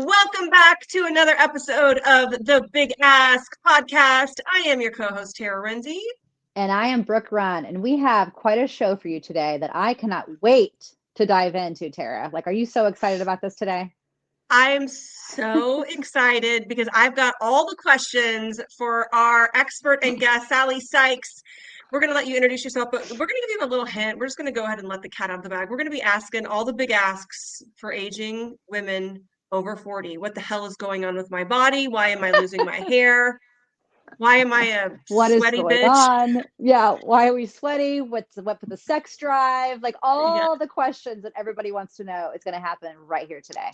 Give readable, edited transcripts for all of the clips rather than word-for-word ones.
Welcome back to another episode of the Big Ask Podcast. I am your co-host, Tara Renze. And I am Brooke Runn, and we have quite a show for you today that I cannot wait to dive into, Tara. Like, are you so excited about this today? I am so excited because I've got all the questions for our expert and guest, Sally Sykes. We're going to let you introduce yourself, but we're going to give you a little hint. We're just going to go ahead and let the cat out of the bag. We're going to be asking all the big asks for aging women over 40. What the hell is going on with my body? Why am I losing my hair? Why am I a What is sweaty going bitch? on? Yeah, why are we sweaty? What with the sex drive? Like Yeah, all the questions that everybody wants to know is going to happen right here today.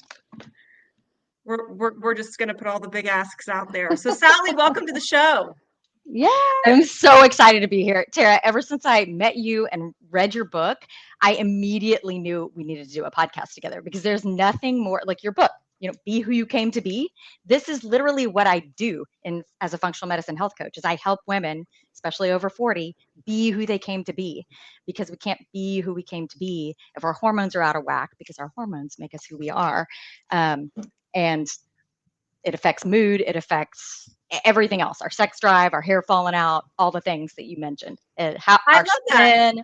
we're just gonna put all the big asks out there. So Sally, welcome to the show. Yay! I'm so excited to be here. Tara, ever since I met you and read your book, I immediately knew we needed to do a podcast together because there's nothing more like your book, be who you came to be. This is literally what I do as a functional medicine health coach is I help women, especially over 40, be who they came to be because we can't be who we came to be if our hormones are out of whack because our hormones make us who we are. And it affects mood, it affects everything else, our sex drive, our hair falling out, all the things that you mentioned, how I our love that. skin.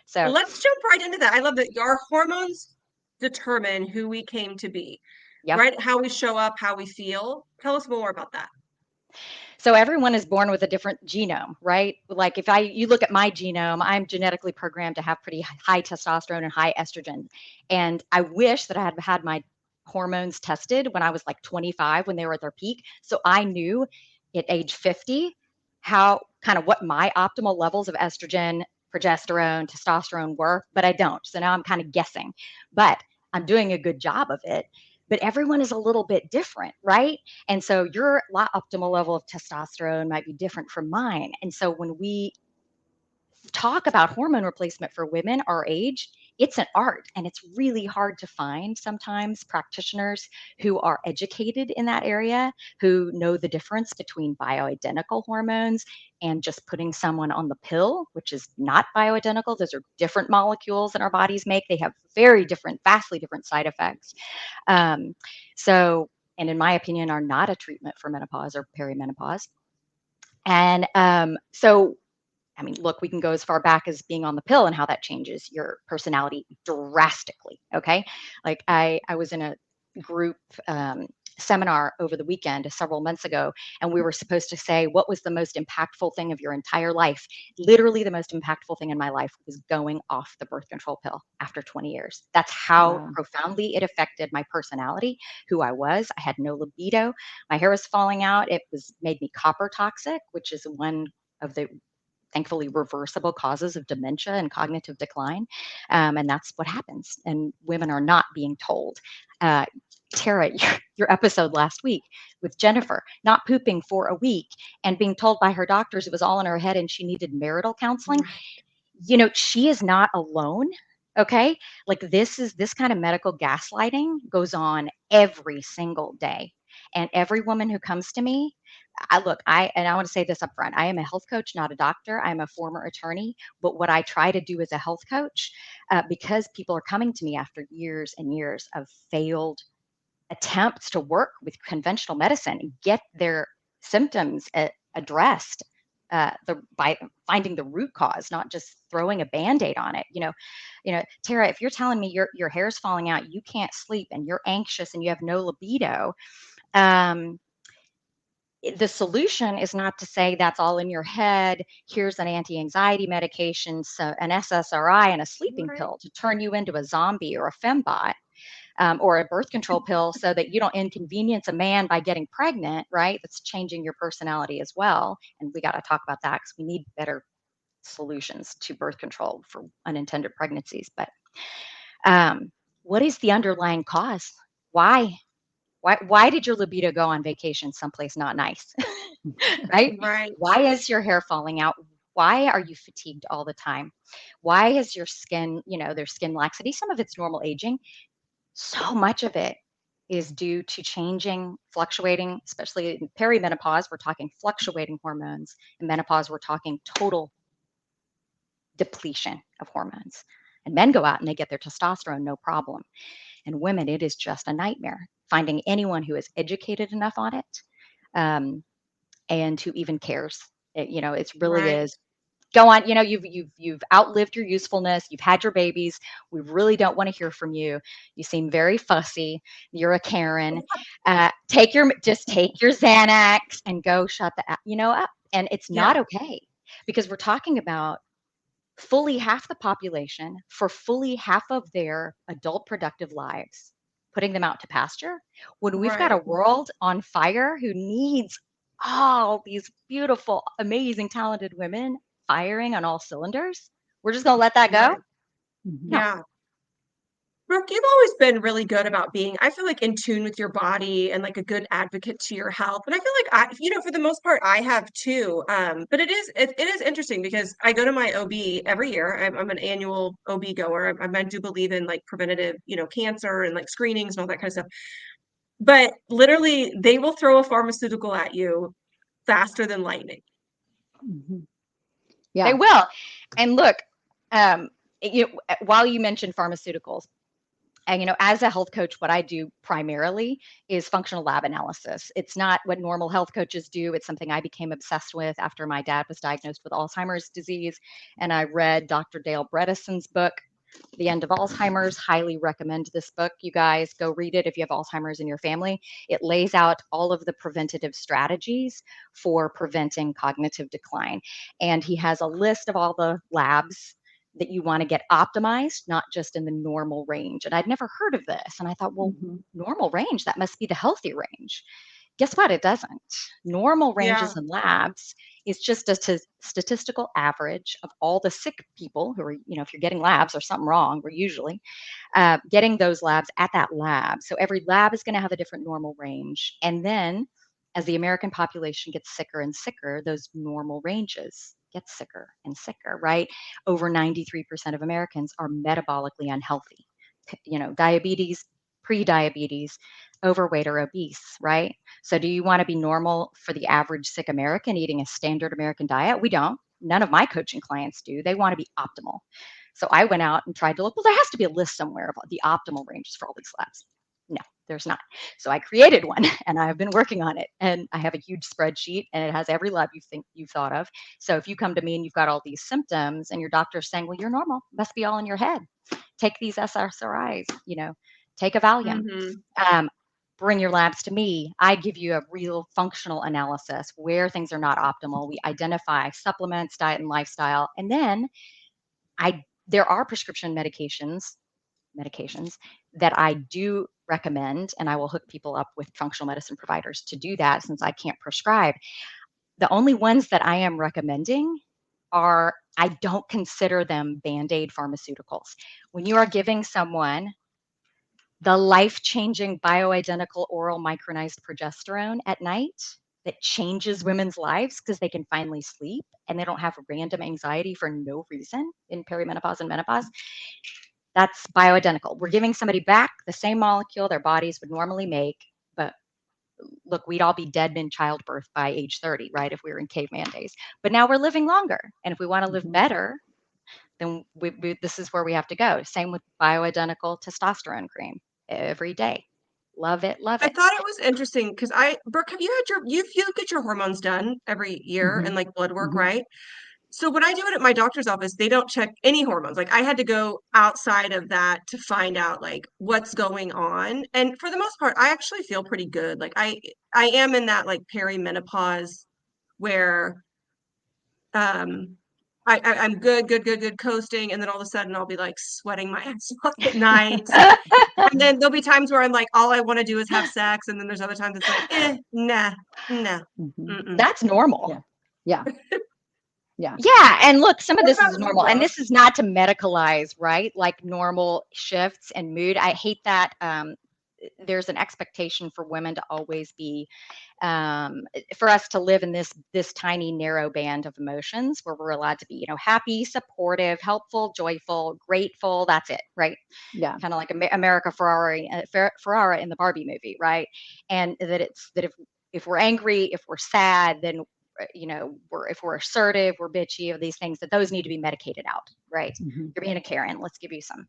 So, Let's jump right into that. I love that our hormones determine who we came to be, yep. right? How we show up, how we feel. Tell us more about that. So everyone is born with a different genome, right? Like if you look at my genome, I'm genetically programmed to have pretty high testosterone and high estrogen. And I wish that I had had my hormones tested when I was like 25 when they were at their peak. So I knew at age 50 how kind of what my optimal levels of estrogen, progesterone, testosterone were, but I don't. So now I'm kind of guessing. But I'm doing a good job of it. But everyone is a little bit different, right? And so your optimal level of testosterone might be different from mine. And so when we talk about hormone replacement for women our age, it's an art and it's really hard to find sometimes practitioners who are educated in that area, who know the difference between bioidentical hormones and just putting someone on the pill, which is not bioidentical. Those are different molecules that our bodies make. They have very different, vastly different side effects. Um, so, and in my opinion, are not a treatment for menopause or perimenopause. And so I mean, look, we can go as far back as being on the pill and how that changes your personality drastically. Okay. Like I was in a group seminar over the weekend several months ago, and we were supposed to say what was the most impactful thing of your entire life. Literally, the most impactful thing in my life was going off the birth control pill after 20 years. That's how Wow. profoundly it affected my personality, who I was. I had no libido. My hair was falling out. It was made me copper toxic, which is one of the thankfully reversible causes of dementia and cognitive decline. And that's what happens. And women are not being told. Uh, Tara, your episode last week with Jennifer, not pooping for a week and being told by her doctors it was all in her head and she needed marital counseling. She is not alone. Okay. Like this kind of medical gaslighting goes on every single day. And every woman who comes to me, I want to say this up front. I am a health coach, not a doctor. I'm a former attorney. But what I try to do as a health coach, because people are coming to me after years and years of failed attempts to work with conventional medicine and get their symptoms addressed by finding the root cause, not just throwing a band-aid on it. Tara, if you're telling me your hair's falling out, you can't sleep, and you're anxious, and you have no libido, um, the solution is not to say that's all in your head. Here's an anti-anxiety medication, so an SSRI, and a sleeping Right. pill to turn you into a zombie or a fembot, or a birth control pill so that you don't inconvenience a man by getting pregnant, right? That's changing your personality as well. And we got to talk about that because we need better solutions to birth control for unintended pregnancies. But what is the underlying cause? Why? Why did your libido go on vacation someplace not nice? Right? Right. Why is your hair falling out? Why are you fatigued all the time? Why is your skin, there's skin laxity? Some of it's normal aging. So much of it is due to changing, fluctuating, especially in perimenopause, we're talking fluctuating hormones. In menopause, we're talking total depletion of hormones. And men go out and they get their testosterone, no problem. And women, it is just a nightmare. finding anyone who is educated enough on it, and who even cares. It really Right. is. Go on. You've outlived your usefulness. You've had your babies. We really don't want to hear from you. You seem very fussy. You're a Karen. Take your Xanax and go shut up. And it's Yeah. not okay, because we're talking about fully half the population for fully half of their adult productive lives, putting them out to pasture, when we've got a Right. world on fire who needs all these beautiful, amazing, talented women firing on all cylinders. We're just going to let that go? Right. Mhm. No. Yeah. Brooke, you've always been really good about being, I feel like, in tune with your body and like a good advocate to your health. And I feel like for the most part, I have too. But it is interesting because I go to my OB every year. I'm an annual OB goer. I do believe in like preventative, cancer and like screenings and all that kind of stuff. But literally, they will throw a pharmaceutical at you faster than lightning. Mhm. They Yeah. will. And look, um, while you mentioned pharmaceuticals, and as a health coach, what I do primarily is functional lab analysis. It's not what normal health coaches do. It's something I became obsessed with after my dad was diagnosed with Alzheimer's disease, and I read Dr. Dale Bredesen's book, The End of Alzheimer's. Highly recommend this book. You guys go read it if you have Alzheimer's in your family. It lays out all of the preventative strategies for preventing cognitive decline. And he has a list of all the labs that you want to get optimized, not just in the normal range. And I'd never heard of this. And I thought, well, Mhm. normal range, that must be the healthy range. Guess what? It doesn't. Normal Yeah. ranges in labs is just a statistical average of all the sick people who are, if you're getting labs or something wrong, we're usually getting those labs at that lab. So every lab is going to have a different normal range. And then as the American population gets sicker and sicker, those normal ranges get sicker and sicker, right? Over 93% of Americans are metabolically unhealthy. Diabetes, pre-diabetes, overweight or obese, right? So do you want to be normal for the average sick American eating a standard American diet? We don't. None of my coaching clients do. They want to be optimal. So I went out and tried to look, well, there has to be a list somewhere of the optimal ranges for all these labs. No, there's not. So I created one and I've been working on it. And I have a huge spreadsheet and it has every lab you've thought of. So if you come to me and you've got all these symptoms and your doctor's saying, well, you're normal, must be all in your head. Take these SSRIs, take a Valium. Hmm. Bring your labs to me. I give you a real functional analysis where things are not optimal. We identify supplements, diet, and lifestyle. And then there are prescription medications that I do recommend, and I will hook people up with functional medicine providers to do that since I can't prescribe. The only ones that I am recommending I don't consider them Band-Aid pharmaceuticals. When you are giving someone the life-changing bioidentical oral micronized progesterone at night that changes women's lives because they can finally sleep and they don't have random anxiety for no reason in perimenopause and menopause, that's bioidentical. We're giving somebody back the same molecule their bodies would normally make, but look, we'd all be dead in childbirth by age 30, right, if we were in caveman days. But now we're living longer. And if we want to live Mhm. better, then this is where we have to go. Same with bioidentical testosterone cream every day. Love it, love I it. thought it was interesting because Brooke, have you had you get your hormones done every year and Mhm. like blood work, Mhm. right? So when I do it at my doctor's office, they don't check any hormones. Like I had to go outside of that to find out like what's going on. And for the most part, I actually feel pretty good. Like I am in that like perimenopause where um I'm good coasting, and then all of a sudden I'll be like sweating my ass off at night. And then there'll be times where I'm like, all I want to do is have sex, and then there's other times it's like, nah, nah, Mhm. mm-mm. That's normal. Yeah. Yeah. Yeah. Yeah, and look, some of What this about is you, normal, and Brooke? this is not to medicalize, right? Like normal shifts and mood. I hate that there's an expectation for women to always be, for us to live in this tiny narrow band of emotions where we're allowed to be, happy, supportive, helpful, joyful, grateful. That's it, right? Yeah. Kind of like America Ferrara in the Barbie movie, right? And that if we're angry, if we're sad, then if we're assertive, we're bitchy, of these things, that those need to be medicated out, right? Mhm. You're being a Karen. Let's give you some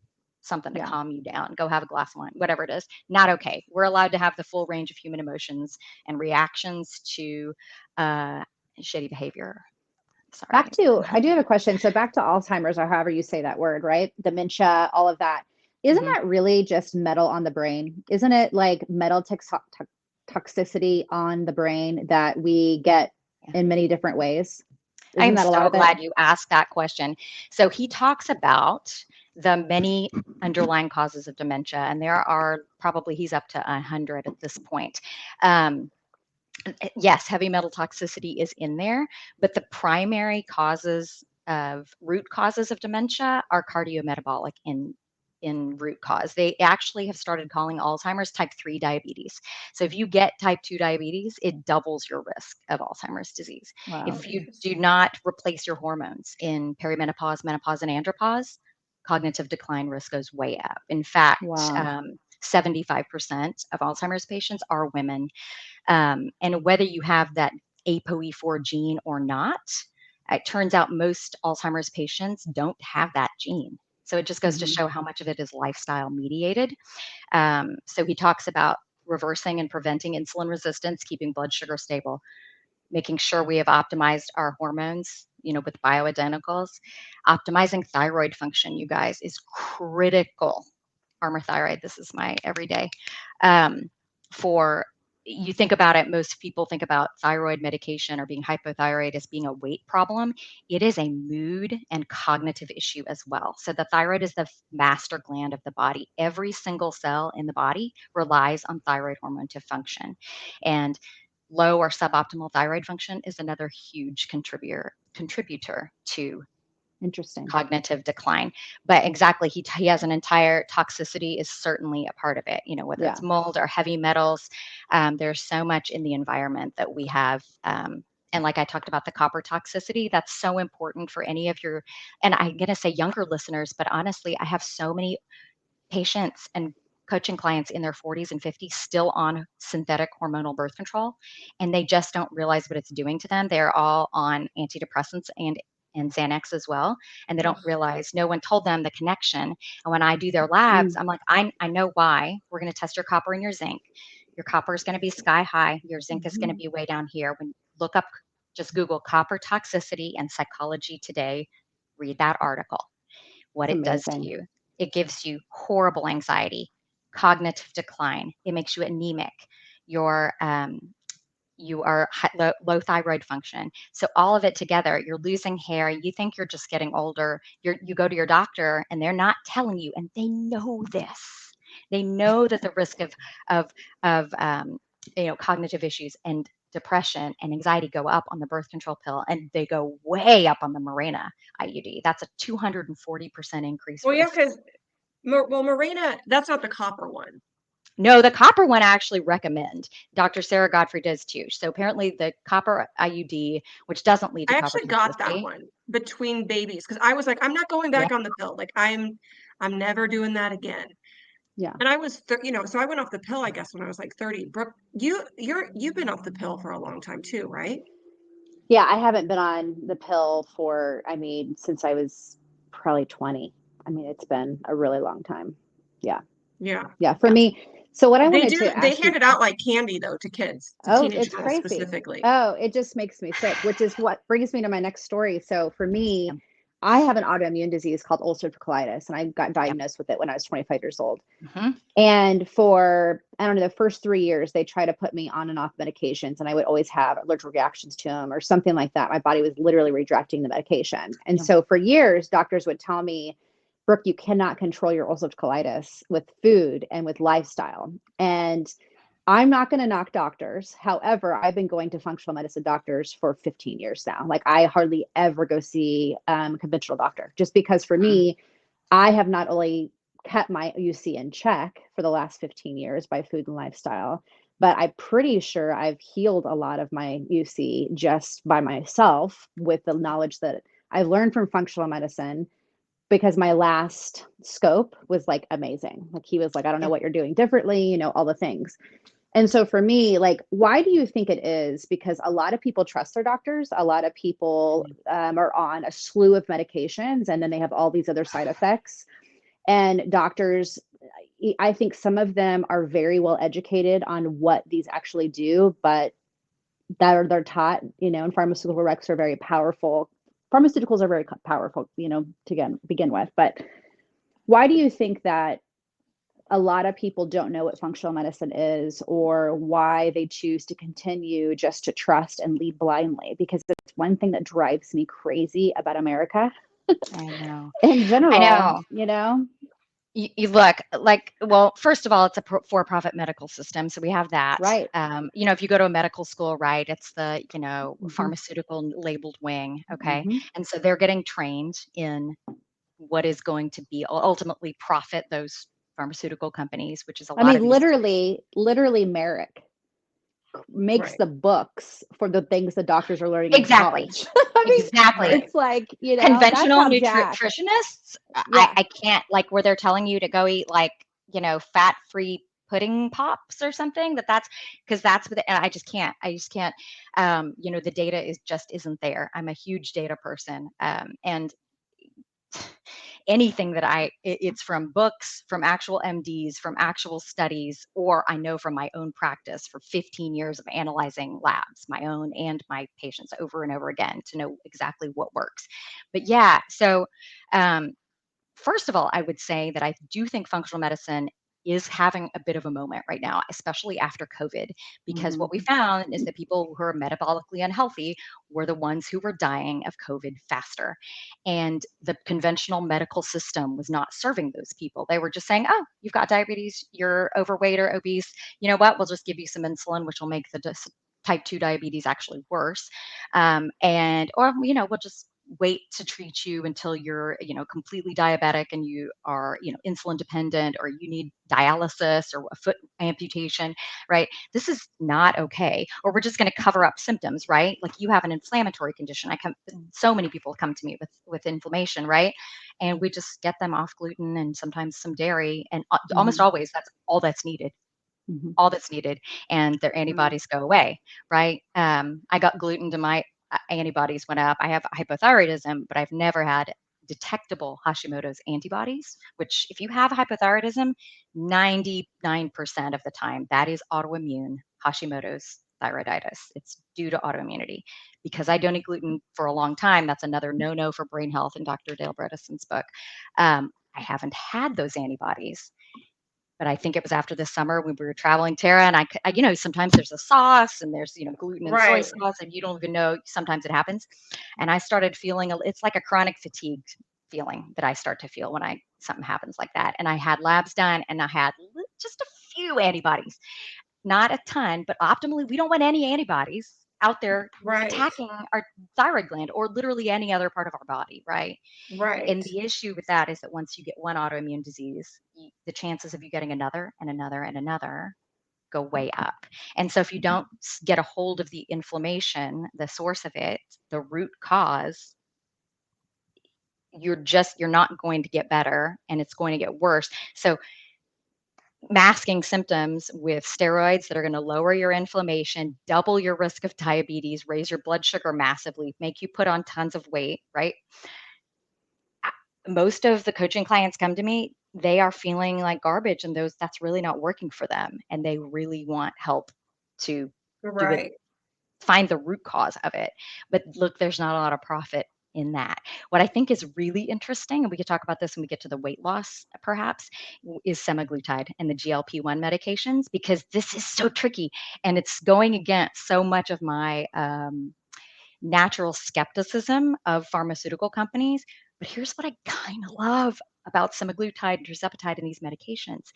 something to Yeah. calm you down. Go have a glass of wine, whatever it is. Not okay. We're allowed to have the full range of human emotions and reactions to shitty behavior. Sorry. I do have a question. So back to Alzheimer's, or however you say that word, right? Dementia, all of that. Isn't Mhm. that really just metal on the brain? Isn't it like metal toxicity on the brain that we get in many different ways? Isn't I'm that a lot so of it? glad you asked that question. So he talks about the many underlying causes of dementia, and there are probably, he's up to 100 at this point. Yes, heavy metal toxicity is in there, but the primary root causes of dementia are cardiometabolic in root cause. They actually have started calling Alzheimer's type 3 diabetes. So if you get type 2 diabetes, it doubles your risk of Alzheimer's disease. Wow. If you do not replace your hormones in perimenopause, menopause, and andropause, cognitive decline risk goes way up. In fact, Wow. 75% of Alzheimer's patients are women. And whether you have that ApoE4 gene or not, it turns out most Alzheimer's patients don't have that gene. So it just goes to Mhm. show how much of it is lifestyle mediated. So he talks about reversing and preventing insulin resistance, keeping blood sugar stable, making sure we have optimized our hormones, with bioidenticals. Optimizing thyroid function, you guys, is critical. Armor thyroid, this is my everyday. For you think about it, most people think about thyroid medication or being hypothyroid as being a weight problem. It is a mood and cognitive issue as well. So the thyroid is the master gland of the body. Every single cell in the body relies on thyroid hormone to function. And low or suboptimal thyroid function is another huge contributor to Interesting. cognitive decline. But exactly, he has an entire toxicity is certainly a part of it, whether Yeah. it's mold or heavy metals. There's so much in the environment that we have. And like I talked about the copper toxicity, that's so important for any of your, and I'm going to say younger listeners, but honestly, I have so many patients and coaching clients in their 40s and 50s still on synthetic hormonal birth control, and they just don't realize what it's doing to them. They're all on antidepressants and Xanax as well, and they don't realize, no one told them the connection. And when I do their labs, I'm like, I know why. We're going to test your copper and your zinc. Your copper is going to be sky high. Your zinc is going to be way down here. When look up, just Google copper toxicity and psychology today, read that article. What It's it does to amazing. you. It gives you horrible anxiety, cognitive decline. It makes you anemic. Your you are low thyroid function. So all of it together, you're losing hair. You think you're just getting older. You go to your doctor and they're not telling you, and they know this. They know that the risk of cognitive issues and depression and anxiety go up on the birth control pill, and they go way up on the Mirena IUD. That's a 240% increase Well, yeah, risk. because Mirena, that's not the copper one. No, the copper one I actually recommend. Dr. Sarah Godfrey does too. So apparently the copper IUD, which doesn't lead to I copper actually got that toxicity. one between babies because I was like, I'm not going Yeah. back on the pill. Like I'm never doing that again. Yeah. And I was, so I went off the pill, I guess, when I was like 30. Brooke, you've been off the pill for a long time too, right? Yeah, I haven't been on the pill since I was probably 20. It's been a really long time. Yeah. Yeah. Yeah. For me. So what I wanted to They ask you, hand it out like candy though to kids, to oh, teenage it's girls crazy. specifically. Oh, it just makes me sick, which is what brings me to my next story. So for me, Yep. I have an autoimmune disease called ulcerative colitis, and I got Yep. diagnosed with it when I was 25 years old. Mm-hmm. And for, I don't know, the first 3 years, they tried to put me on and off medications, and I would always have allergic reactions to them or something like that. My body was literally rejecting the medication. And Yeah. so for years, doctors would tell me, Brooke, you cannot control your ulcerative colitis with food and with lifestyle. And I'm not going to knock doctors. However, I've been going to functional medicine doctors for 15 years now. Like I hardly ever go see a conventional doctor, just because for me, I have not only kept my UC in check for the last 15 years by food and lifestyle, but I'm pretty sure I've healed a lot of my UC just by myself with the knowledge that I've learned from functional medicine, because my last scope was like amazing. Like he was like, I don't know Yeah. what you're doing differently, all the things. And so for me, like, why do you think it is? Because a lot of people trust their doctors. A lot of people are on a slew of medications, and then they have all these other side effects. And doctors, I think some of them are very well educated on what these actually do, but they're taught, and pharmaceutical recs are very powerful. Pharmaceuticals are very powerful, to begin with. But why do you think that a lot of people don't know what functional medicine is, or why they choose to continue just to trust and lead blindly? Because it's one thing that drives me crazy about America I know. in I general, know. You look like, well, first of all, it's a for-profit medical system, so we have that. Right. If you go to a medical school, right, it's the Mm-hmm. pharmaceutical labeled wing, okay, Mm-hmm. and so they're getting trained in what is going to be ultimately profit those pharmaceutical companies, which is a I lot mean, of these. literally, Merrick makes Right. the books for the things the doctors are learning in Exactly. college. I mean, Exactly. Right. it's like, that's Conventional how Jack. nutritionists, Yeah. I can't, like, where they're telling you to go eat, like, fat-free pudding pops or something, that's because that's what, and I just can't. The data isn't there. I'm a huge data person, and anything that it's from books, from actual MDs, from actual studies, or I know from my own practice for 15 years of analyzing labs, my own and my patients over and over again, to know exactly what works. But yeah, so um, first of all, I would say that I do think functional medicine is having a bit of a moment right now, especially after COVID, because Mm-hmm. what we found is that people who are metabolically unhealthy were the ones who were dying of COVID faster. And the conventional medical system was not serving those people. They were just saying, oh, you've got diabetes, you're overweight or obese. You know what? We'll just give you some insulin, which will make the type 2 diabetes actually worse. Or we'll just wait to treat you until you're completely diabetic and you are insulin dependent, or you need dialysis or a foot amputation, right? This is not okay. Or we're just going to cover up symptoms, right? Like, you have an inflammatory condition. So many people come to me with inflammation, right? And we just get them off gluten and sometimes some dairy, and almost always that's all that's needed. Mm-hmm. All that's needed, and their antibodies go away, right? I got gluten to my antibodies went up. I have hypothyroidism, but I've never had detectable Hashimoto's antibodies, which, if you have hypothyroidism, 99% of the time, that is autoimmune Hashimoto's thyroiditis. It's due to autoimmunity. Because I don't eat gluten for a long time, that's another no-no for brain health in Dr. Dale Bredesen's book. I haven't had those antibodies. But I think it was after the summer when we were traveling, Tara, and sometimes there's a sauce and there's, gluten and soy Right. sauce, and you don't even know, sometimes it happens. And I started feeling, it's like a chronic fatigue feeling that I start to feel when something happens like that. And I had labs done, and I had just a few antibodies, not a ton, but optimally, we don't want any antibodies out there Right. attacking our thyroid gland or literally any other part of our body, right? Right. And the issue with that is that once you get one autoimmune disease, the chances of you getting another and another and another go way up. And so if you don't get a hold of the inflammation, the source of it, the root cause, you're not going to get better, and it's going to get worse. So masking symptoms with steroids that are going to lower your inflammation, double your risk of diabetes, raise your blood sugar massively, make you put on tons of weight, right? Most of the coaching clients come to me, they are feeling like garbage, and that's really not working for them, and they really want help to do it, Right. find the root cause of it. But look, there's not a lot of profit in that. What I think is really interesting, and we could talk about this when we get to the weight loss perhaps, is semaglutide and the GLP-1 medications, because this is so tricky, and it's going against so much of my natural skepticism of pharmaceutical companies. But here's what I kind of love about semaglutide and tirzepatide and these medications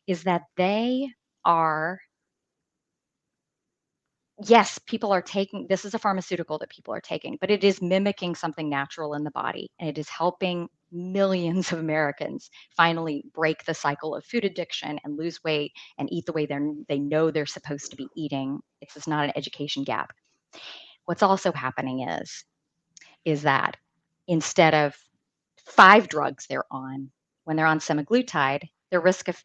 is that they are, yes, people are taking, this is a pharmaceutical that people are taking, but it is mimicking something natural in the body, and it is helping millions of Americans finally break the cycle of food addiction and lose weight and eat the way they know they're supposed to be eating. It's just not an education gap. What's also happening is that instead of 5 drugs they're on, when they're on semaglutide, their risk of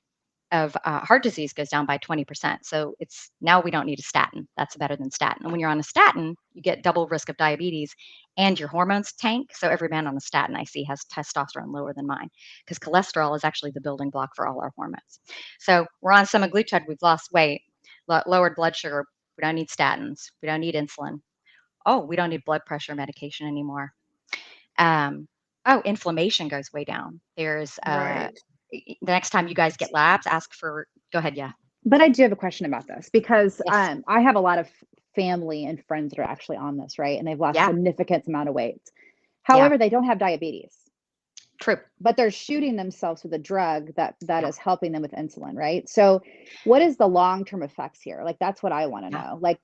of heart disease goes down by 20%. So it's now we don't need a statin. That's better than statin. And when you're on a statin, you get double risk of diabetes and your hormones tank. So every man on a statin I see has testosterone lower than mine because cholesterol is actually the building block for all our hormones. So we're on semaglutide. We've lost weight, lowered blood sugar. We don't need statins. We don't need insulin. Oh, we don't need blood pressure medication anymore. Oh, inflammation goes way down. There's Right. the next time you guys get labs, ask for, go ahead. Yeah. But I do have a question about this because Yes. I have a lot of family and friends that are actually on this, right? And they've lost Yeah. significant amount of weight. Yeah. However, they don't have diabetes, True. but they're shooting themselves with a drug that Yeah. is helping them with insulin, right? So what is the long-term effects here? Like, that's what I want to Yeah. know. Like,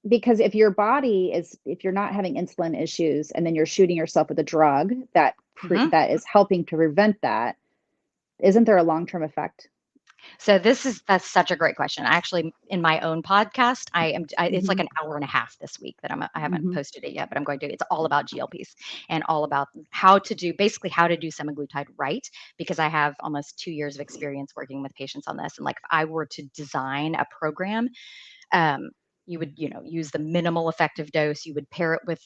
because if your body is, if you're not having insulin issues and then you're shooting yourself with a drug that Mhm. that is helping to prevent that, isn't there a long-term effect? So that's such a great question. Actually, in my own podcast, it's like Mhm. an hour and a half this week that I haven't Mhm. posted it yet, but I'm going to. It's all about GLPs and all about how to do semaglutide right, because I have almost 2 years of experience working with patients on this. And like, if I were to design a program, um, you would, use the minimal effective dose. You would pair it with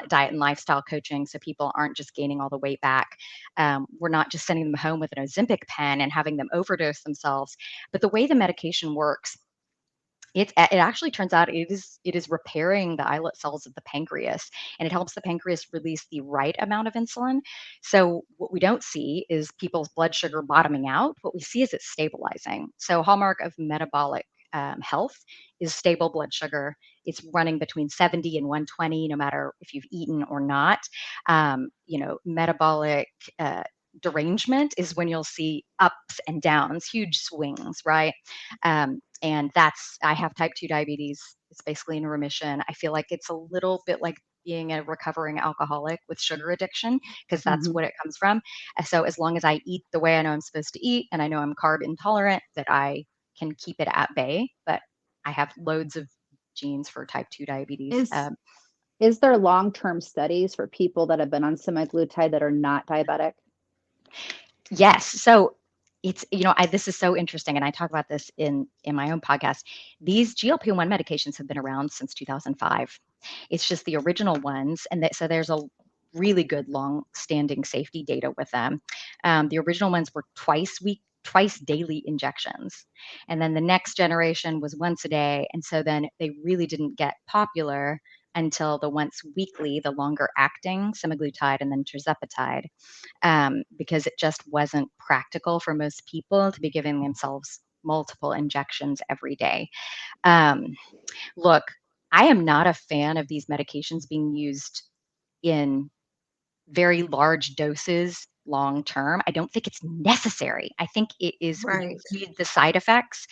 diet and lifestyle coaching so people aren't just gaining all the weight back. We're not just sending them home with an Ozempic pen and having them overdose themselves. But the way the medication works, it actually turns out it is repairing the islet cells of the pancreas, and it helps the pancreas release the right amount of insulin. So what we don't see is people's blood sugar bottoming out. What we see is it's stabilizing. So hallmark of metabolic health is stable blood sugar. It's running between 70 and 120, no matter if you've eaten or not. Metabolic derangement is when you'll see ups and downs, huge swings, right? And I have type 2 diabetes. It's basically in remission. I feel like it's a little bit like being a recovering alcoholic with sugar addiction, because that's Mhm. what it comes from. So as long as I eat the way I know I'm supposed to eat and I know I'm carb intolerant, that I can keep it at bay. But I have loads of genes for type 2 diabetes. Is there long-term studies for people that have been on semaglutide that are not diabetic? Yes. So it's, this is so interesting. And I talk about this in my own podcast. These GLP-1 medications have been around since 2005. It's just the original ones. And so there's a really good long-standing safety data with them. The original ones were twice daily injections. And then the next generation was once a day. And so then they really didn't get popular until the once weekly, the longer acting semaglutide and then tirzepatide, because it just wasn't practical for most people to be giving themselves multiple injections every day. Um, Look, I am not a fan of these medications being used in very large doses long term. I don't think it's necessary. I think it is, we Right. read the side effects.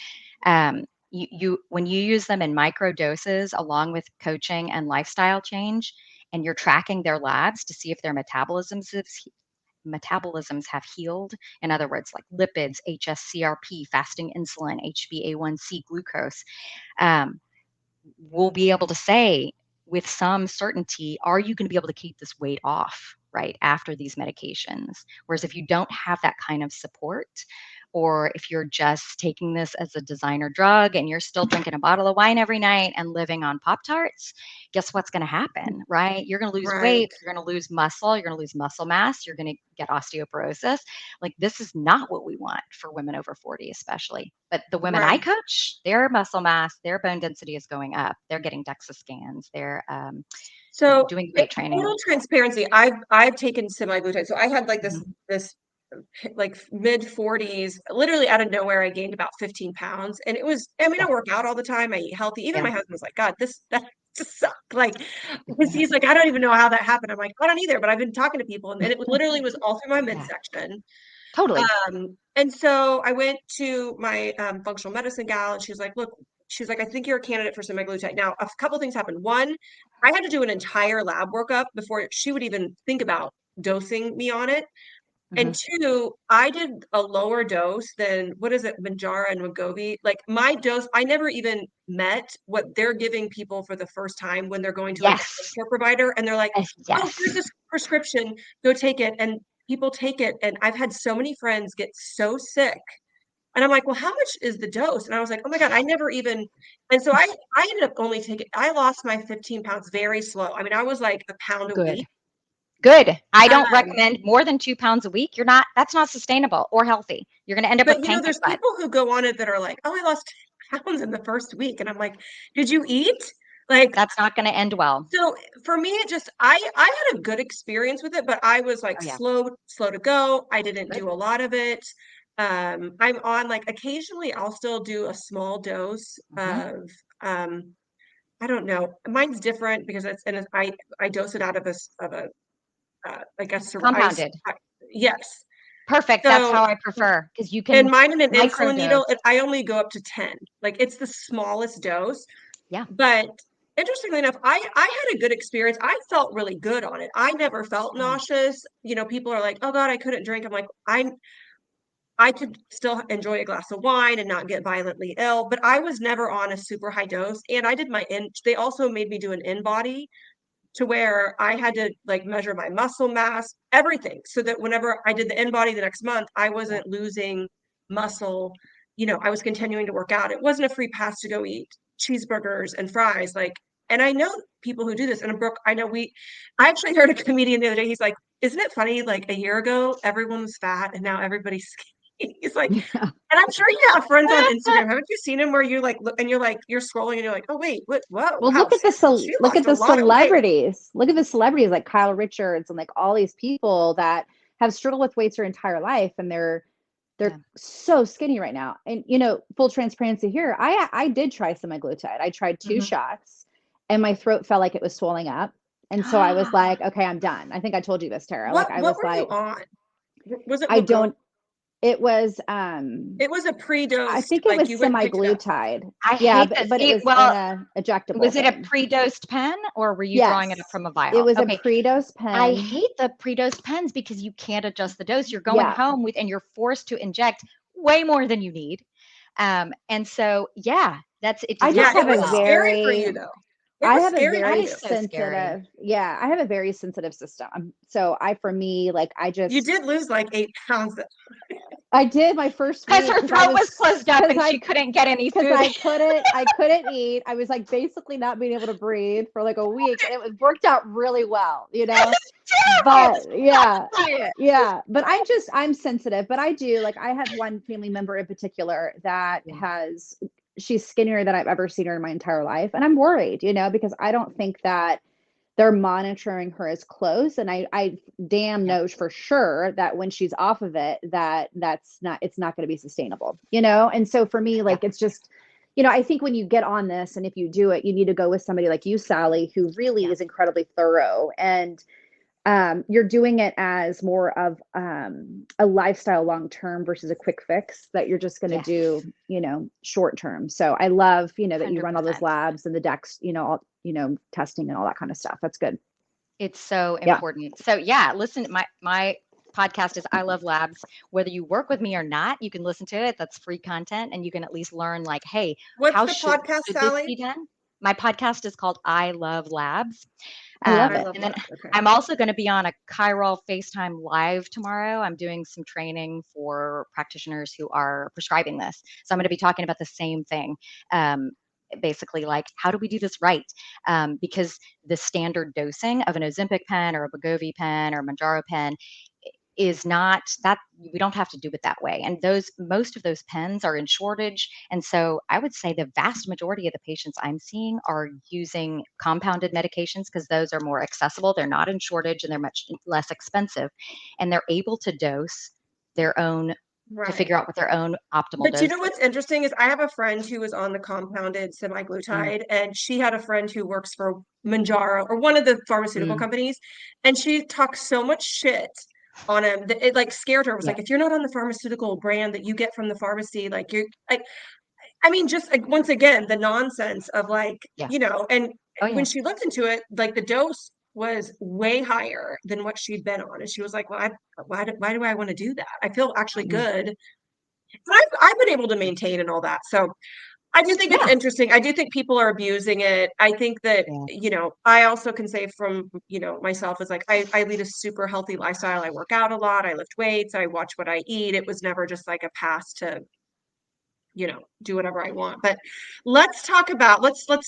You when you use them in micro doses along with coaching and lifestyle change, and you're tracking their labs to see if their metabolisms have healed. In other words, like lipids, HSCRP, fasting insulin, HbA1c, glucose. Um, we'll be able to say with some certainty, are you going to be able to keep this weight off right after these medications? Whereas if you don't have that kind of support, or if you're just taking this as a designer drug and you're still drinking a bottle of wine every night and living on Pop Tarts, guess what's going to happen, right? You're going to lose Right. weight, you're going to lose muscle, you're going to lose muscle mass, you're going to get osteoporosis. Like, this is not what we want for women over 40, especially. But the women I Right. coach, their muscle mass, their bone density is going up. They're getting DEXA scans. They're So doing in weight training. total transparency, I've taken semaglutide. So I had like Mhm. this like mid 40s, literally out of nowhere, I gained about 15 pounds. And it was, I mean, I Yeah, work out all the time. I eat healthy. Even yeah, my husband was like, God, that just sucked. Like, because he's like, I don't even know how that happened. I'm like, I don't either, but I've been talking to people and it literally was all through my yeah, midsection. totally. And so I went to my functional medicine gal and she was like, look, she's like, I think you're a candidate for semaglutide. Now, a couple things happened. One, I had to do an entire lab workup before she would even think about dosing me on it. And Hmm. two, I did a lower dose than what is it, Manjaro and Wegovy. Like my dose, I never even met what they're giving people for the first time when they're going to like a Yes, healthcare provider, and they're like, "Oh, here's yes. this prescription, go take it." And people take it, and I've had so many friends get so sick. And I'm like, well, how much is the dose? And I was like, oh my God, I never even. And so I ended up only taking, I lost my 15 pounds very slow. I mean, I was like a pound a Good. week. Good. I don't Um, recommend more than 2 pounds a week. That's not sustainable or healthy. You're going to end up with but you know, pancake there's butt. people who go on it that are like, oh, I lost 10 pounds in the first week. And I'm like, did you eat? Like, That's not going to end well. so for me, it just, I had a good experience with it, but I was like Oh, yeah. slow to go. I didn't Good. do a lot of it. I'm on like occasionally I'll still do a small dose of, I don't know. Mine's different because I dose it out of I guess Compounded. yes. Perfect. That's So how I prefer because you and can mine in an insulin microdose. needle, I only go up to 10. Like it's the smallest dose. Yeah. But interestingly enough, I had a good experience. I felt really good on it. I never felt nauseous. You know, people are like, "Oh God, I couldn't drink." I'm like, I could still enjoy a glass of wine and not get violently ill, but I was never on a super high dose. And I did they also made me do an in-body to where I had to like measure my muscle mass, everything, so that whenever I did the in-body the next month, I Yeah. wasn't losing muscle. You know, I was continuing to work out. It wasn't a free pass to go eat cheeseburgers and fries. Like, and I know people who do this. And Brooke, I actually heard a comedian the other day. He's like, isn't it funny? Like a year ago, everyone was fat and now everybody's skinny. He's like, Yeah. and I'm sure you have friends on Instagram. Haven't you seen him where you like look and you're scrolling and you're like, oh wait, whoa, Well, wow, she look at lost a the lot of weight. celebrities. Look at the celebrities like Kyle Richards and like all these people that have struggled with weights their entire life, and they're Yeah. so skinny right now. And you know, full transparency here, I did try semaglutide. I tried 2 Mhm. shots, and my throat felt like it was swelling up. And so I was like, okay, I'm done. I think I told you this, Tara. Like I What was were you like, on? Was it I Wegovy? don't. It was It was a I pre-dosed, think it like was you went and picked it up. semaglutide. I Yeah, hate this. but it was in Well, a was ejectable it a thing. pre-dosed pen or were you drawing it up Yes, from a it vial? was a Okay. pre-dose I pen. hate the pre-dosed pens because you can't adjust the dose. You're going Yeah, home with, and you're forced to inject way more than you need. And so, yeah, it I does just Yeah, not it have go a was well. scary for very you though. It I was have a scary for That very is you. so scary. sensitive, yeah, I have a very sensitive system. So for me, like You did lose like 8 pounds. I did my first Because week her throat was closed up because and she couldn't get any because food. I couldn't eat. I was like basically not being able to breathe for like a week, and it was worked out really well, you know. Terrible. But yeah, Stop it. but I'm sensitive, but I do like I have one family member in particular that Yeah. she's skinnier than I've ever seen her in my entire life, and I'm worried, you know, because I don't think that they're monitoring her as close, and I damn Yeah. know for sure that when she's off of it it's not going to be sustainable, you know. And so for me, Yeah. like it's just, you know, I think when you get on this and if you do it, you need to go with somebody like you, Sally, who really Yeah. is incredibly thorough, and you're doing it as more of a lifestyle long term versus a quick fix that you're just going to Yes. do, you know, short term. So I love, you know, that you run all those 100%. labs and the dex, you know, testing and all that kind of stuff. That's good. It's so Yeah. important. So yeah, listen, my podcast is I Love Labs. Whether you work with me or not, you can listen to it. That's free content, and you can at least learn like, hey, What's how the podcast, should this Sally? be done? My podcast is called I Love Labs. I love I it. love And then that. Okay. I'm also going to be on a Chiral FaceTime live tomorrow. I'm doing some training for practitioners who are prescribing this. So I'm going to be talking about the same thing. Basically, like, how do we do this right? Because the standard dosing of an Ozempic pen or a Wegovy pen or a Manjaro pen is not that we don't have to do it that way. And most of those pens are in shortage. And so I would say the vast majority of the patients I'm seeing are using compounded medications because those are more accessible. They're not in shortage and they're much less expensive. And they're able to dose their own to figure out what their own optimal But dose you know is. what's interesting is I have a friend who was on the compounded Mm, semaglutide, and she had a friend who works for Manjaro or one of the pharmaceutical mm, companies, and she talked so much shit on him that it like scared her. It was yeah, like, if you're not on the pharmaceutical brand that you get from the pharmacy, like you're like, I mean, just like once again, the nonsense of like, yeah. you know, and Oh, when yeah. she looked into it, like the dose was way higher than what she'd been on, and she was like, well, why do I want to do that? I feel actually Mm, good. I've been able to maintain and all that. So I do think it's Yeah. interesting. I do think people are abusing it. I think that, Yeah. I also can say from, myself is like I lead a super healthy lifestyle. I work out a lot, I lift weights, I watch what I eat. It was never just like a pass to, do whatever I want. But let's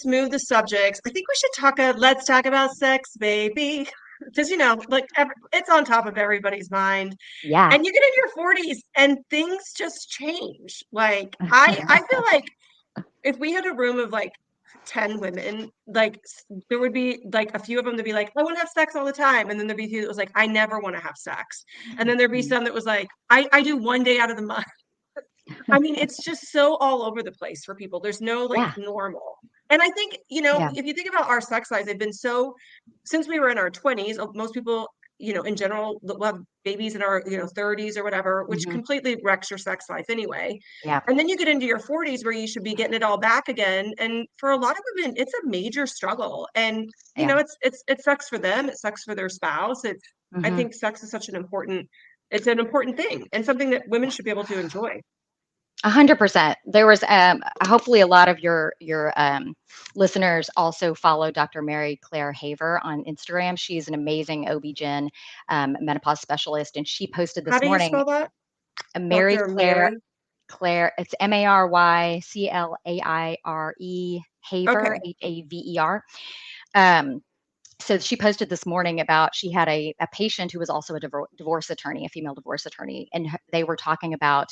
move the subjects. I think we should let's talk about sex, baby. Because like it's on top of everybody's mind. Yeah. And you get in your 40s and things just change. Like I feel like if we had a room of like 10 women, like there would be like a few of them to be like, I want to have sex all the time. And then there'd be a few that was like, I never want to have sex. And then there'd be some that was like, I do one day out of the month. I mean, it's just so all over the place for people. There's no like Yeah. normal. And I think, Yeah. if you think about our sex lives, they've been since we were in our 20s, most people, in general, will have babies in our, 30s or whatever, which Mhm. completely wrecks your sex life anyway. Yeah. And then you get into your 40s where you should be getting it all back again. And for a lot of women, it's a major struggle. And, Yeah. it sucks for them. It sucks for their spouse. I Mhm. think sex is it's an important thing and something that women should be able to enjoy. 100%. There was hopefully a lot of your listeners also follow Dr. Mary Claire Haver on Instagram. She's an amazing OB-GYN menopause specialist, and she posted How this do you morning spell that? Mary Dr. Mary? Claire. It's MaryClaire Haver, Okay. Haver. Um, so she posted this morning about she had a patient who was also a divorce attorney, a female divorce attorney, and they were talking about.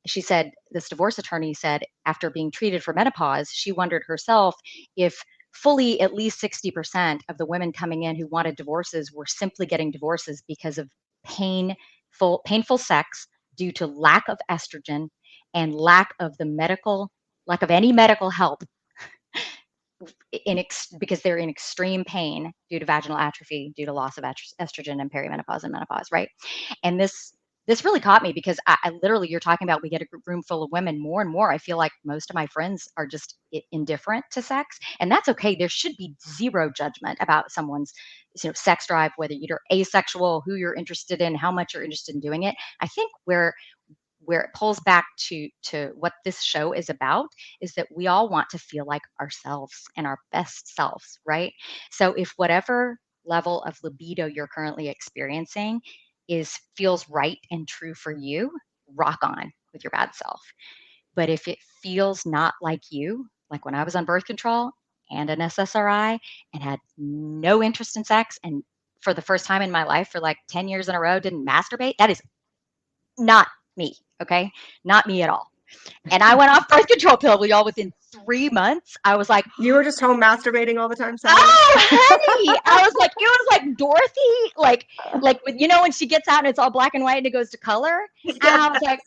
She said this divorce attorney said after being treated for menopause, she wondered herself if fully at least 60% of the women coming in who wanted divorces were simply getting divorces because of painful sex due to lack of estrogen and lack of any medical help because they're in extreme pain due to vaginal atrophy, due to loss of estrogen and perimenopause and menopause, right? And this really caught me because I literally, you're talking about we get a room full of women more and more. I feel like most of my friends are just indifferent to sex, and that's okay. There should be zero judgment about someone's sex drive, whether you're asexual, who you're interested in, how much you're interested in doing it. I think where it pulls back to what this show is about is that we all want to feel like ourselves and our best selves, right? So if whatever level of libido you're currently experiencing feels right and true for you, rock on with your bad self. But if it feels not like you, like when I was on birth control and an SSRI and had no interest in sex, and for the first time in my life for like 10 years in a row didn't masturbate, that is not me, okay? Not me at all. And I went off birth control pill, y'all, within 3 months. I was like, You were just home masturbating all the time, Sally? oh, honey. I was like, it was like Dorothy, like when she gets out and it's all black and white and it goes to color. And I was like,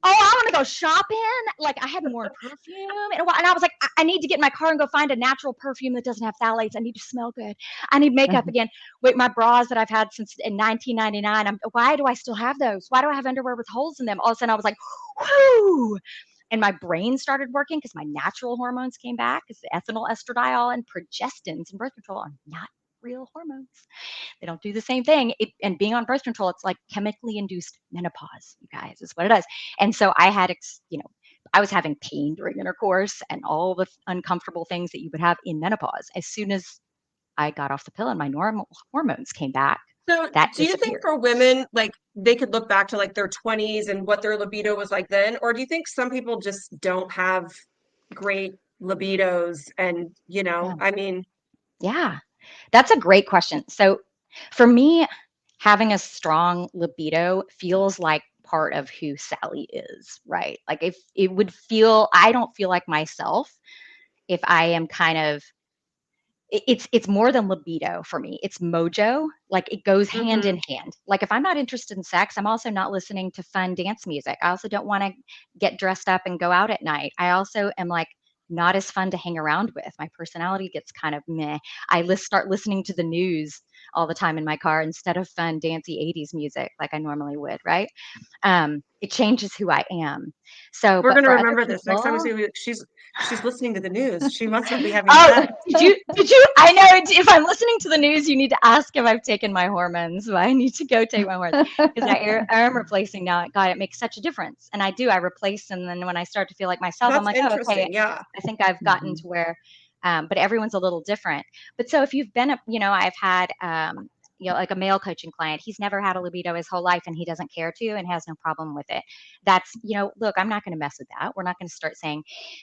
oh, I want to go shopping. Like I hadn't worn perfume in a while. And I was like, I need to get in my car and go find a natural perfume that doesn't have phthalates. I need to smell good. I need makeup again. Wait, my bras that I've had since in 1999. Why do I still have those? Why do I have underwear with holes in them? All of a sudden I was like, whoo. And my brain started working because my natural hormones came back. Because the ethinyl estradiol and progestins and birth control are not real hormones. They don't do the same thing. And being on birth control, it's like chemically induced menopause, you guys, is what it is. And so I had, I was having pain during intercourse and all the uncomfortable things that you would have in menopause. As soon as I got off the pill and my normal hormones came back, So that do you think disappeared. for women, like they could look back to like their 20s and what their libido was like then? Or do you think some people just don't have great libidos and, Yeah. I mean, Yeah, that's a great question. So for me, having a strong libido feels like part of who Sally is, right? Like if it would feel, I don't feel like myself if I am kind of, it's more than libido for me. It's mojo. Like it goes hand mhm. in hand. Like if I'm not interested in sex, I'm also not listening to fun dance music. I also don't want to get dressed up and go out at night. I also am like not as fun to hang around with. My personality gets kind of meh. Start listening to the news all the time in my car instead of fun, dancey 80s music like I normally would, right? It changes who I am. So, We're but going to for other remember this next time we people, see you. She's listening to the news. She must not be having oh, sex. did you, I know if I'm listening to the news, you need to ask if I've taken my hormones. So I need to go take my hormones because I am replacing now. God, it makes such a difference. And I do, I replace. And then when I start to feel like myself, I'm That's like, oh, okay, interesting. Yeah. I think I've gotten to where, but everyone's a little different. But so if you've been, I've had, like a male coaching client, he's never had a libido his whole life and he doesn't care to and has no problem with it. That's, look, I'm not going to mess with that. We're not going to start saying,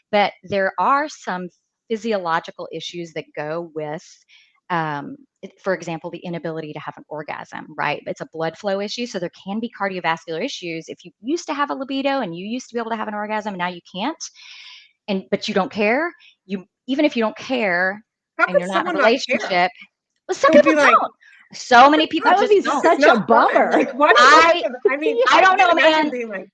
but there are some physiological issues that go with, for example, the inability to have an orgasm, right? It's a blood flow issue. So there can be cardiovascular issues. If you used to have a libido and you used to be able to have an orgasm and now you can't, but you don't care, even if you don't care How and could you're not in a someone not care? relationship, well, some It would people be like, don't. So many people That would just be don't. such it's not a bummer. fun. Like, why do I mean, I don't know, imagine man. being like,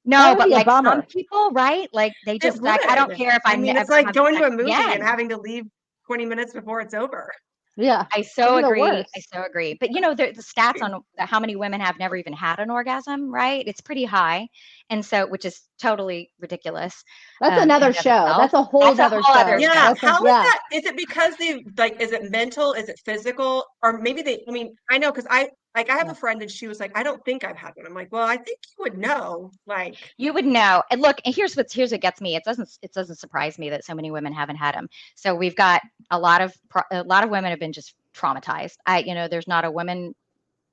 No, That would but be a like some bummer. people, right? Like they it just like, I don't would. care if I I mean, it's never like have going to sex a movie and again. having to leave 20 minutes before it's over. Yeah. I so It'd be the agree. worst. I so agree. But the stats on how many women have never even had an orgasm, right? It's pretty high. And so, which is totally ridiculous. That's in another and of show. itself. That's a whole That's a other whole show. other show. Yeah. That's How is yeah. that? Is it because they like, is it mental? Is it physical? Or maybe I mean, I know because I have a friend and she was like, I don't think I've had one. I'm like, well, I think you would know. Like, You would know. And look, and here's what gets me. It doesn't surprise me that so many women haven't had them. So we've got a lot of women have been just traumatized. There's not a woman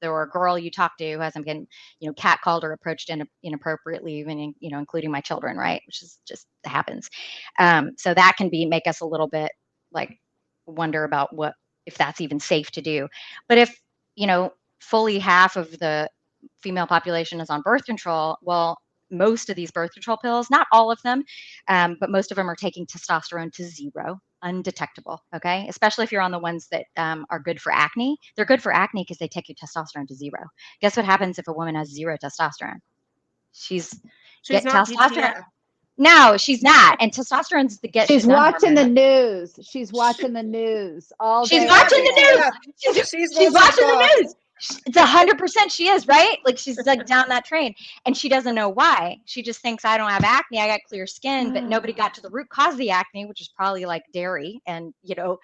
or a girl you talk to who hasn't been, catcalled or approached inappropriately, even, including my children, right? Which is just happens. So that can make us a little bit like wonder about if that's even safe to do. But if, fully half of the female population is on birth control, well, most of these birth control pills, not all of them, but most of them are taking testosterone to zero, undetectable. Okay. Especially if you're on the ones that are good for acne. They're good for acne because they take your testosterone to zero. Guess what happens if a woman has zero testosterone? She's get not testosterone. DTF. No, she's not. And testosterone's the get. She's watching the news. She's watching the news all day. She's watching the news. She's watching the news. It's 100% she is, right? Like she's like down that train and she doesn't know why. She just thinks I don't have acne. I got clear skin, but nobody got to the root cause of the acne, which is probably like dairy and, a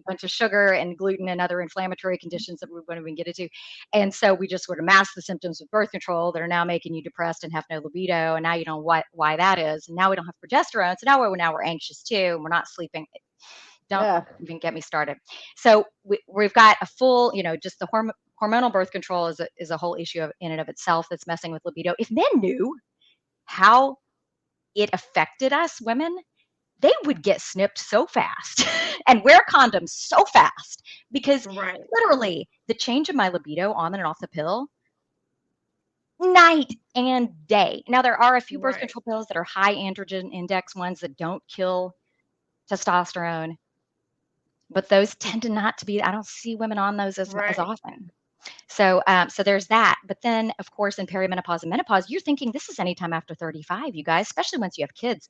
bunch of sugar and gluten and other inflammatory conditions that we won't even get into. And so we just sort of mask the symptoms with birth control that are now making you depressed and have no libido. And now you know why that is. And now we don't have progesterone. So now we're anxious too. And we're not sleeping. Don't even get me started. So we've got a full, just the hormonal birth control is a whole issue in and of itself that's messing with libido. If men knew how it affected us women, they would get snipped so fast and wear condoms so fast because literally the change of my libido on and off the pill, night and day. Now there are a few birth control pills that are high androgen index ones that don't kill testosterone. But those tend to not to be, I don't see women on those as often. So there's that. But then, of course, in perimenopause and menopause, you're thinking this is anytime after 35, you guys, especially once you have kids.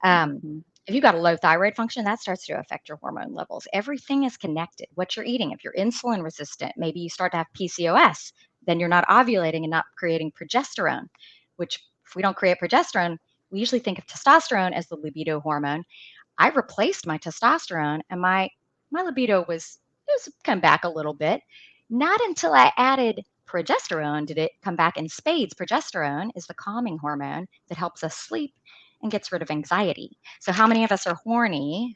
If you've got a low thyroid function, that starts to affect your hormone levels. Everything is connected. What you're eating, if you're insulin resistant, maybe you start to have PCOS, then you're not ovulating and not creating progesterone, which if we don't create progesterone, we usually think of testosterone as the libido hormone. I replaced my testosterone and my libido was come back a little bit. Not until I added progesterone did it come back in spades. Progesterone is the calming hormone that helps us sleep and gets rid of anxiety. So how many of us are horny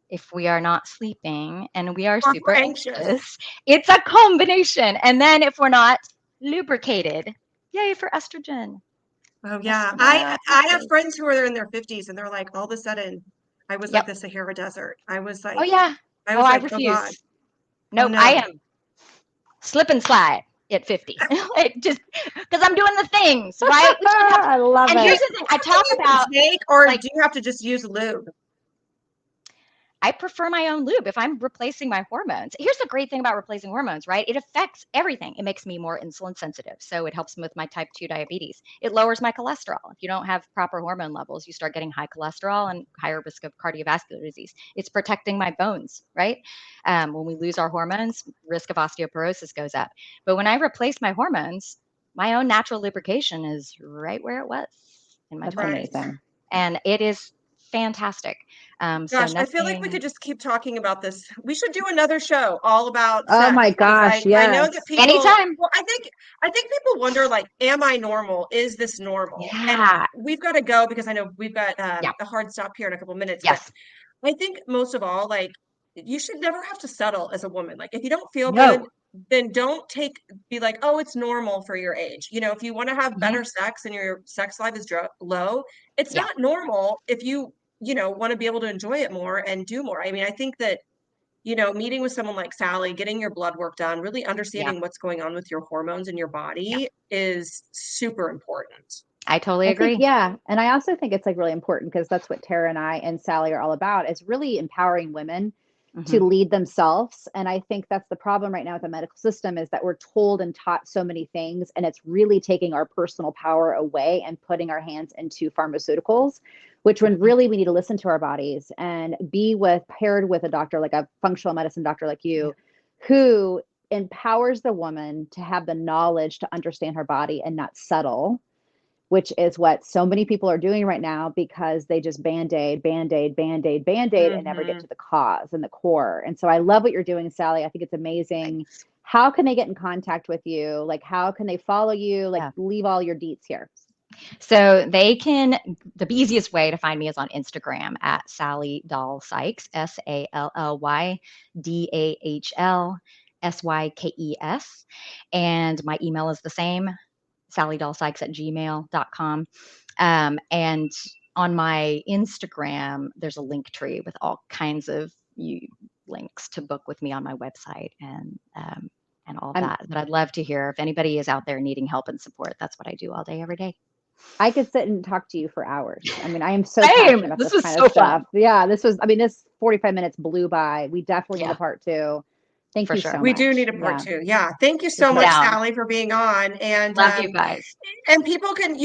if we are not sleeping and we are super anxious? It's a combination. And then if we're not lubricated, yay for estrogen. Oh yeah. I have friends who are in their 50s and they're like, all of a sudden, I was like the Sahara Desert. I was like, oh yeah. I refuse. Oh, God. Nope, no. I am slip and slide at 50. Just because I'm doing the things, right? I love it. And here's the thing: I talk about or do you have to just use lube? I prefer my own lube if I'm replacing my hormones. Here's the great thing about replacing hormones, right? It affects everything. It makes me more insulin sensitive. So it helps me with my type 2 diabetes. It lowers my cholesterol. If you don't have proper hormone levels, you start getting high cholesterol and higher risk of cardiovascular disease. It's protecting my bones, right? When we lose our hormones, risk of osteoporosis goes up. But when I replace my hormones, my own natural lubrication is right where it was in my That's 20s. amazing. And it is fantastic. So Gosh, I feel like we nothing, could just keep talking about this. We should do another show all about Oh sex my because gosh, I know that yes. people, anytime. well, I think people wonder like, am I normal? Is this normal? And Yeah. we've got to go because I know we've got Yeah. a hard stop here in a couple minutes. But Yes. I think most of all, like, you should never have to settle as a woman. Like, if you don't feel good, No. then don't be like, oh, it's normal for your age. You know, if you want to have Mhm. better sex and your sex life is low, it's Yeah. not normal if you know, want to be able to enjoy it more and do more. I mean, I think that, you know, meeting with someone like Sally, getting your blood work done, really Yeah. understanding what's going on with your hormones in your Yeah. body is super important. I totally I think, agree. yeah. And I also think it's like really important because that's what Tara and I and Sally are all about, is really empowering women to Mhm. lead themselves. And I think that's the problem right now with the medical system, is that we're told and taught so many things, and it's really taking our personal power away and putting our hands into pharmaceuticals, which when Mhm. really we need to listen to our bodies and be paired with a doctor, like a functional medicine doctor like Yeah. you, who empowers the woman to have the knowledge to understand her body and not settle, which is what so many people are doing right now, because they just band-aid, band-aid, band-aid, band-aid, and never get Hmm. to the cause and the core. And so I love what you're doing, Sally. I think it's amazing. Thanks. How can they get in contact with you? Like, how can they follow you? Like, Yeah. leave all your deets here. So they can, the easiest way to find me is on Instagram at Sally Dahl Sykes, SallyDahlSykes. And my email is the same, sallydahlsykes@gmail.com. And on my Instagram, there's a link tree with all kinds of links to book with me on my website and all I'm, that. But I'd love to hear if anybody is out there needing help and support. That's what I do all day, every day. I could sit and talk to you for hours. I mean, I am so Same. passionate about This this was kind so of stuff. fun. Yeah, this 45 minutes blew by. We definitely need Yeah, a part two. Thank for you sure. so We do need much. a part Yeah, two. Yeah. Thank you this so was much, Down. Sally, for being on. Love you guys. And you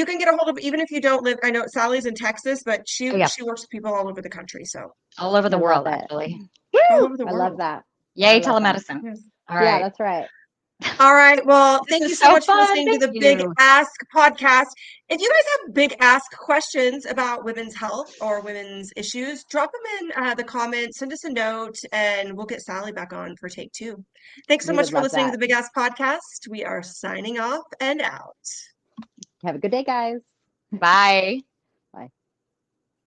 can get a hold of, even if you don't live, I know Sally's in Texas, but Oh, yeah. she works with people all over the country. So All over the I love world, it. actually. all Woo! over the I love world. that. I Yay, love that. telemedicine. Yes. All Yeah, right. that's right. All right. Well, This thank you is so so much for fun. listening to Thank the Big you. Ask podcast. If you guys have big ask questions about women's health or women's issues, drop them in the comments, send us a note, and we'll get Sally back on for take two. Thanks so We much would for love listening to that. the Big Ask podcast. We are signing off and out. Have a good day, guys. Bye.